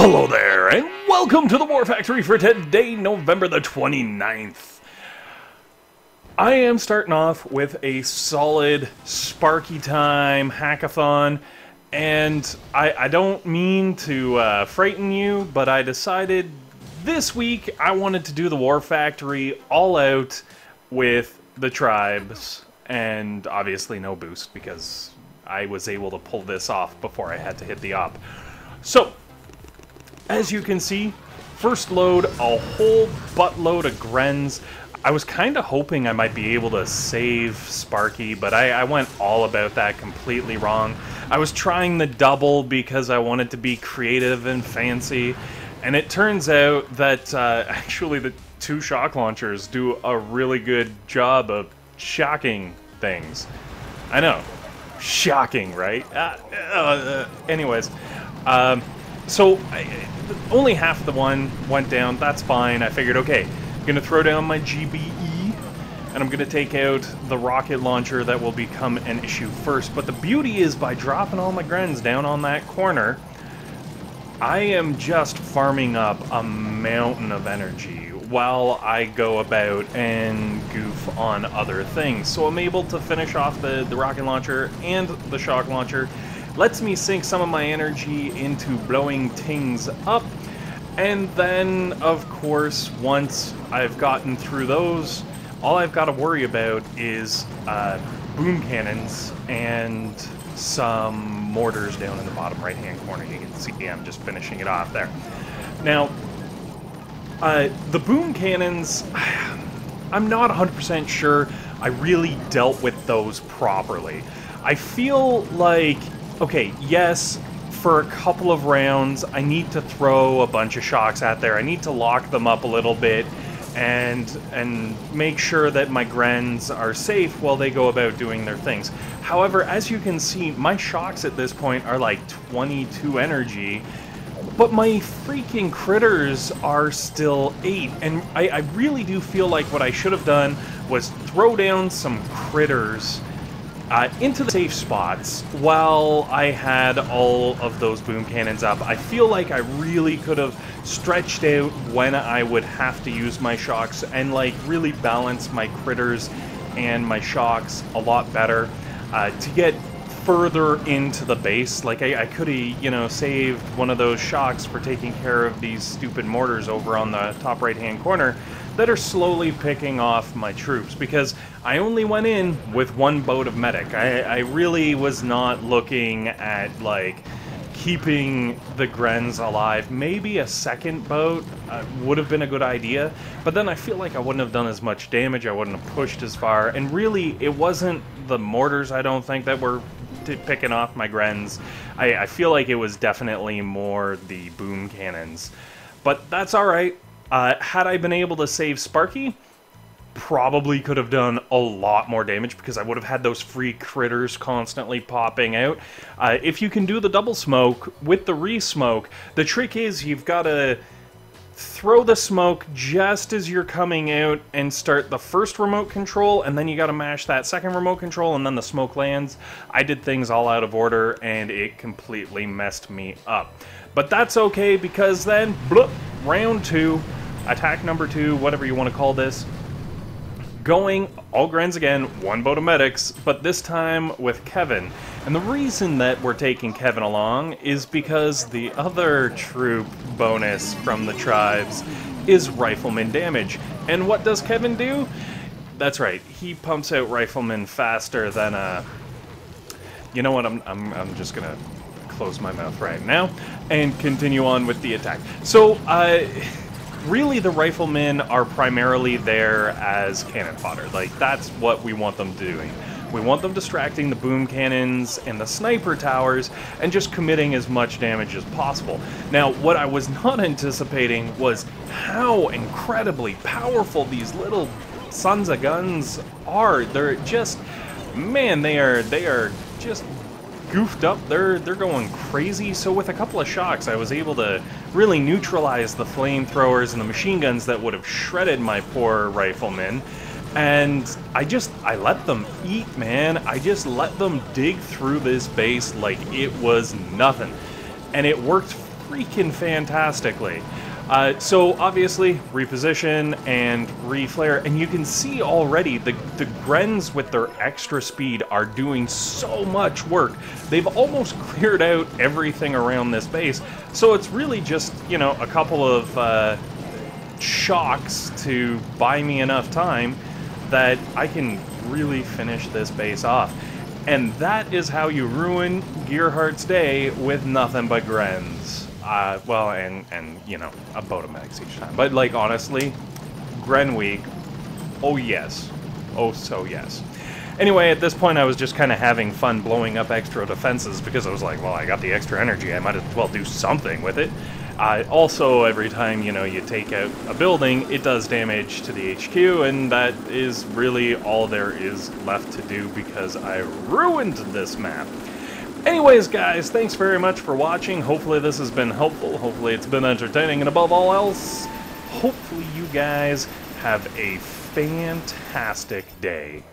Hello there, and welcome to the War Factory for today, November the 29th. I am starting off with a solid Sparky time hackathon, and I don't mean to frighten you, but I decided this week I wanted to do the War Factory all out with the tribes, and obviously no boost, because I was able to pull this off before I had to hit the op. So, as you can see, first load, a whole buttload of Grens. I was kind of hoping I might be able to save Sparky, but I went all about that completely wrong. I was trying the double because I wanted to be creative and fancy, and it turns out that actually the two shock launchers do a really good job of shocking things. I know. Shocking, right? Anyways, so only half of the one went down. That's fine. I figured, okay, I'm going to throw down my GBE, and I'm going to take out the rocket launcher that will become an issue first. But the beauty is, by dropping all my Grens down on that corner, I am just farming up a mountain of energy while I go about and goof on other things. So I'm able to finish off the rocket launcher and the shock launcher. Lets me sink some of my energy into blowing things up. And then, of course, once I've gotten through those, all I've got to worry about is boom cannons and some mortars down in the bottom right-hand corner. You can see I'm just finishing it off there. Now, the boom cannons, I'm not 100% sure I really dealt with those properly. I feel like, okay, yes, for a couple of rounds, I need to throw a bunch of shocks out there. I need to lock them up a little bit and make sure that my Grens are safe while they go about doing their things. However, as you can see, my shocks at this point are like 22 energy, but my freaking critters are still 8, and I really do feel like what I should have done was throw down some critters into the safe spots while I had all of those boom cannons up. I feel like I really could have stretched out when I would have to use my shocks and like really balance my critters and my shocks a lot better to get further into the base. Like I could have, you know, saved one of those shocks for taking care of these stupid mortars over on the top right hand corner that are slowly picking off my troops, because I only went in with one boat of medic. I really was not looking at like keeping the Grens alive. Maybe a second boat would have been a good idea, but then I feel like I wouldn't have done as much damage, I wouldn't have pushed as far, and really it wasn't the mortars, I don't think, that were picking off my Grens. I feel like it was definitely more the boom cannons, but that's alright. Had I been able to save Sparky, probably could have done a lot more damage because I would have had those free critters constantly popping out. If you can do the double smoke with the re-smoke, the trick is you've got to throw the smoke just as you're coming out and start the first remote control, and then you got to mash that second remote control, and then the smoke lands. I did things all out of order, and it completely messed me up. But that's okay, because then, bloop, round 2, attack number 2, whatever you want to call this, going all Grens again, one boat of medics, but this time with Kevin. And the reason that we're taking Kevin along is because the other troop bonus from the tribes is Rifleman damage. And what does Kevin do? That's right, he pumps out Riflemen faster than you know what, I'm just gonna close my mouth right now and continue on with the attack. So really the Riflemen are primarily there as cannon fodder. Like, that's what we want them doing. We want them distracting the boom cannons and the sniper towers and just committing as much damage as possible. Now, what I was not anticipating was how incredibly powerful these little sons of guns are. They're just, man, they are just goofed up. They're going crazy. So with a couple of shocks, I was able to really neutralize the flamethrowers and the machine guns that would have shredded my poor Riflemen. And I let them eat, man. I just let them dig through this base like it was nothing. And it worked freaking fantastically. So obviously, reposition and reflare, and you can see already the Grens with their extra speed are doing so much work. They've almost cleared out everything around this base, so it's really just, you know, a couple of shocks to buy me enough time that I can really finish this base off. And that is how you ruin Gearheart's day with nothing but Grens. Well, and you know, about a max each time. But, like, honestly, Gren week, oh yes. Oh, so yes. Anyway, at this point I was just kind of having fun blowing up extra defenses because I was like, well, I got the extra energy, I might as well do something with it. Also, every time, you know, you take out a building, it does damage to the HQ, and that is really all there is left to do because I ruined this map. Anyways, guys, thanks very much for watching. Hopefully this has been helpful. Hopefully it's been entertaining. And above all else, hopefully you guys have a fantastic day.